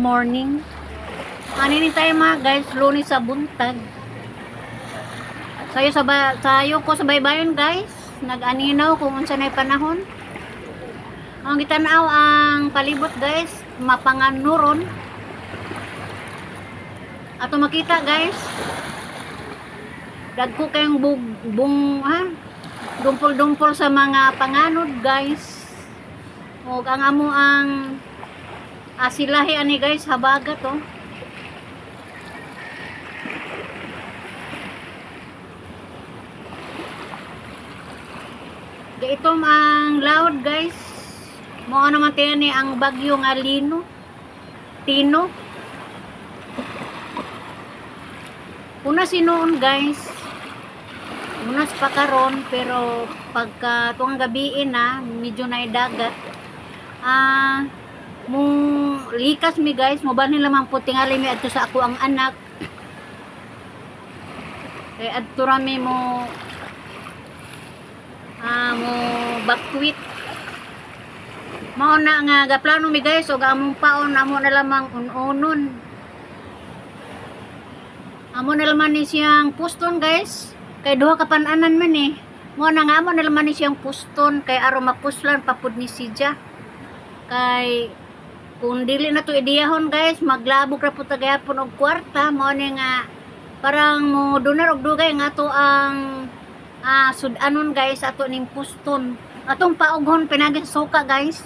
morning. Anini tayo mga guys, Lunes sa buntag. Sayo ko sa baybayon guys. Nag-aninaw kung unsa nay panahon. Ang gitanaw ang palibot guys, mapanganuron. Ato makita guys. Dagko kayong dumpol-dumpol sa mga panganod guys. O ang amo ang asilahi ani guys, habaga to. Ito ang loud guys. Mo naman tayo ni ang bagyo nga Tino. Una sinuon guys. Unas pa karon pero pagka tuwang gabiin na medyo na dagat. Mong likas mi guys, mo ba nila mang putingali mi adto sa ako ang anak. Kay adto rami mo bakwit. Mao na nga gaplano mi guys og among paon amo na lamang unonon. Amo na lamang ni siyang puston guys. Kay duha ka pan-anan man eh. Mo na nga amo na lamang ni siyang puston kay aron mapuslan papud ni Sidja. Kay kung dili na to idiyahon guys, maglabog ra pud tagayapon og kwarta, mo ni nga parang mo donar og dugay nga to ang sudanon guys ato ning puston. Atong paughon pinagin suka guys.